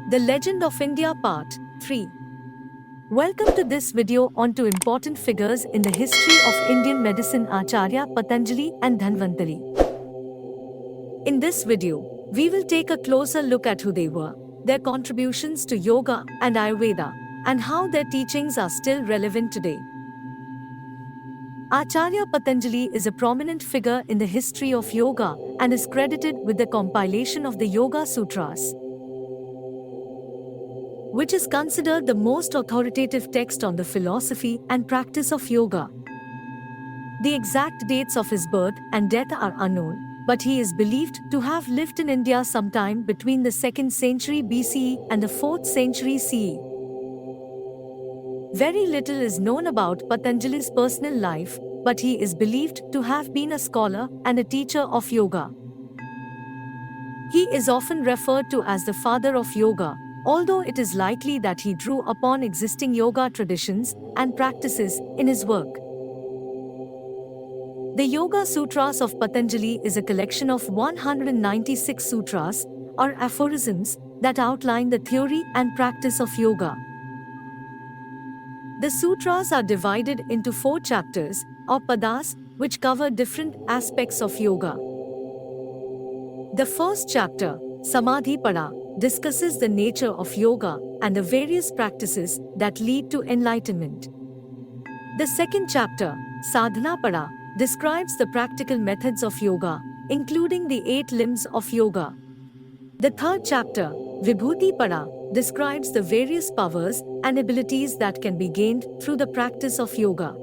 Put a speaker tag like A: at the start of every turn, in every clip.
A: The Legend of India Part 3. Welcome to this video on two important figures in the history of Indian medicine, Acharya Patanjali and Dhanvantari. In this video, we will take a closer look at who they were, their contributions to yoga and Ayurveda, and how their teachings are still relevant today. Acharya Patanjali is a prominent figure in the history of yoga and is credited with the compilation of the Yoga Sutras, which is considered the most authoritative text on the philosophy and practice of yoga. The exact dates of his birth and death are unknown, but he is believed to have lived in India sometime between the 2nd century BCE and the 4th century CE. Very little is known about Patanjali's personal life, but he is believed to have been a scholar and a teacher of yoga. He is often referred to as the father of yoga, although it is likely that he drew upon existing yoga traditions and practices in his work. The Yoga Sutras of Patanjali is a collection of 196 sutras, or aphorisms, that outline the theory and practice of yoga. The sutras are divided into 4 chapters, or padas, which cover different aspects of yoga. The first chapter, Samadhi Pada, discusses the nature of yoga and the various practices that lead to enlightenment. The second chapter, Sadhana Pada, describes the practical methods of yoga, including the 8 limbs of yoga. The third chapter, Vibhuti Pada, describes the various powers and abilities that can be gained through the practice of yoga.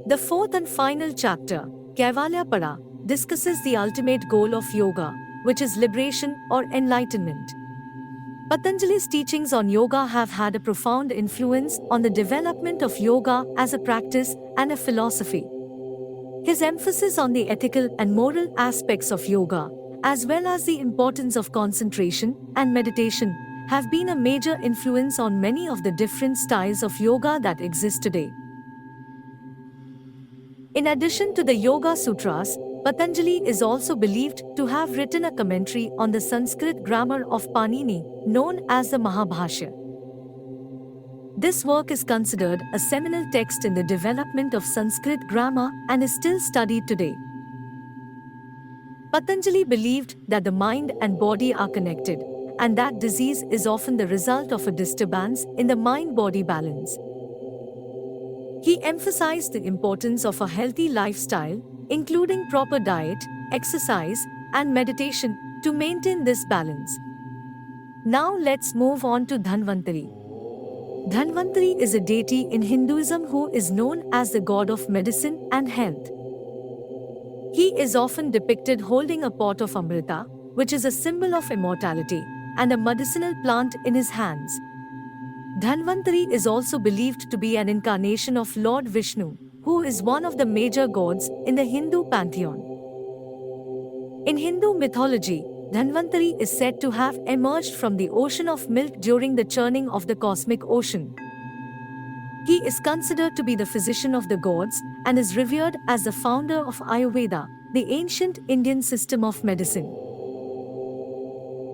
A: The fourth and final chapter, Kaivalya Pada, discusses the ultimate goal of yoga, which is liberation or enlightenment. Patanjali's teachings on yoga have had a profound influence on the development of yoga as a practice and a philosophy. His emphasis on the ethical and moral aspects of yoga, as well as the importance of concentration and meditation, have been a major influence on many of the different styles of yoga that exist today. In addition to the Yoga Sutras, Patanjali is also believed to have written a commentary on the Sanskrit grammar of Panini, known as the Mahabhashya. This work is considered a seminal text in the development of Sanskrit grammar and is still studied today. Patanjali believed that the mind and body are connected, and that disease is often the result of a disturbance in the mind-body balance. He emphasized the importance of a healthy lifestyle, including proper diet, exercise, and meditation, to maintain this balance. Now let's move on to Dhanvantari. Dhanvantari is a deity in Hinduism who is known as the god of medicine and health. He is often depicted holding a pot of Amrita, which is a symbol of immortality, and a medicinal plant in his hands. Dhanvantari is also believed to be an incarnation of Lord Vishnu, who is one of the major gods in the Hindu pantheon. In Hindu mythology, Dhanvantari is said to have emerged from the ocean of milk during the churning of the cosmic ocean. He is considered to be the physician of the gods and is revered as the founder of Ayurveda, the ancient Indian system of medicine.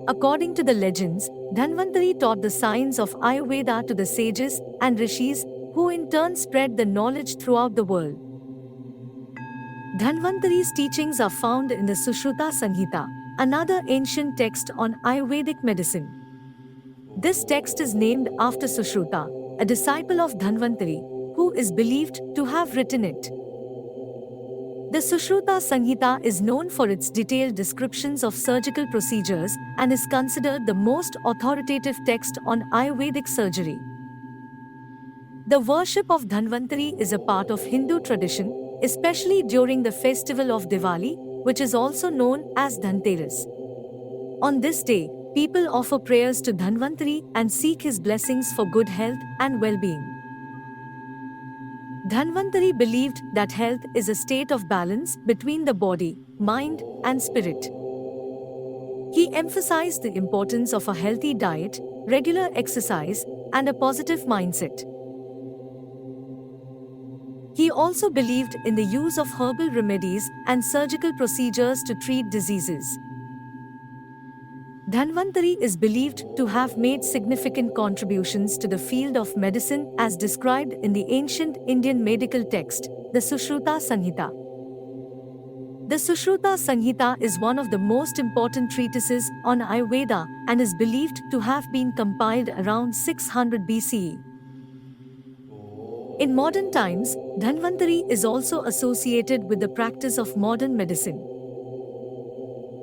A: According to the legends, Dhanvantari taught the science of Ayurveda to the sages and rishis, who in turn spread the knowledge throughout the world. Dhanvantari's teachings are found in the Sushruta Samhita, another ancient text on Ayurvedic medicine. This text is named after Sushruta, a disciple of Dhanvantari, who is believed to have written it. The Sushruta Samhita is known for its detailed descriptions of surgical procedures and is considered the most authoritative text on Ayurvedic surgery. The worship of Dhanvantari is a part of Hindu tradition, especially during the festival of Diwali, which is also known as Dhanteras. On this day, people offer prayers to Dhanvantari and seek his blessings for good health and well-being. Dhanvantari believed that health is a state of balance between the body, mind, and spirit. He emphasized the importance of a healthy diet, regular exercise, and a positive mindset. He also believed in the use of herbal remedies and surgical procedures to treat diseases. Dhanvantari is believed to have made significant contributions to the field of medicine as described in the ancient Indian medical text, the Sushruta Samhita. The Sushruta Samhita is one of the most important treatises on Ayurveda and is believed to have been compiled around 600 BCE. In modern times, Dhanvantari is also associated with the practice of modern medicine.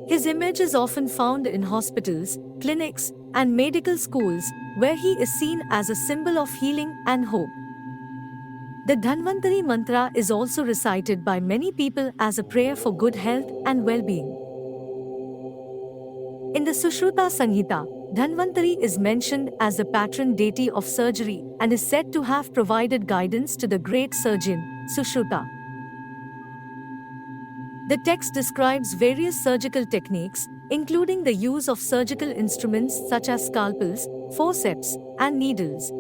A: His image is often found in hospitals, clinics, and medical schools, where he is seen as a symbol of healing and hope. The Dhanvantari mantra is also recited by many people as a prayer for good health and well-being. In the Sushruta Samhita, Dhanvantari is mentioned as the patron deity of surgery and is said to have provided guidance to the great surgeon, Sushruta. The text describes various surgical techniques, including the use of surgical instruments such as scalpels, forceps, and needles.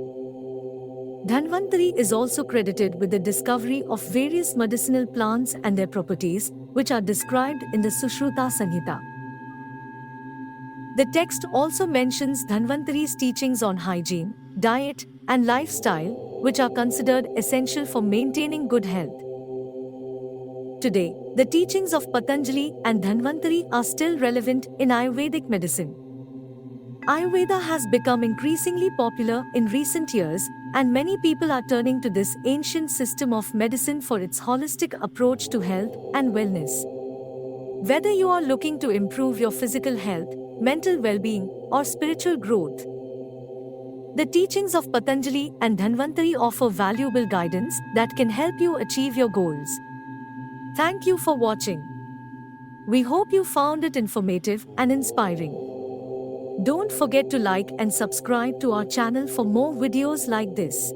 A: Dhanvantari is also credited with the discovery of various medicinal plants and their properties, which are described in the Sushruta Samhita. The text also mentions Dhanvantari's teachings on hygiene, diet, and lifestyle, which are considered essential for maintaining good health. Today, the teachings of Patanjali and Dhanvantari are still relevant in Ayurvedic medicine. Ayurveda has become increasingly popular in recent years, and many people are turning to this ancient system of medicine for its holistic approach to health and wellness. Whether you are looking to improve your physical health, mental well-being, or spiritual growth, the teachings of Patanjali and Dhanvantari offer valuable guidance that can help you achieve your goals. Thank you for watching. We hope you found it informative and inspiring. Don't forget to like and subscribe to our channel for more videos like this.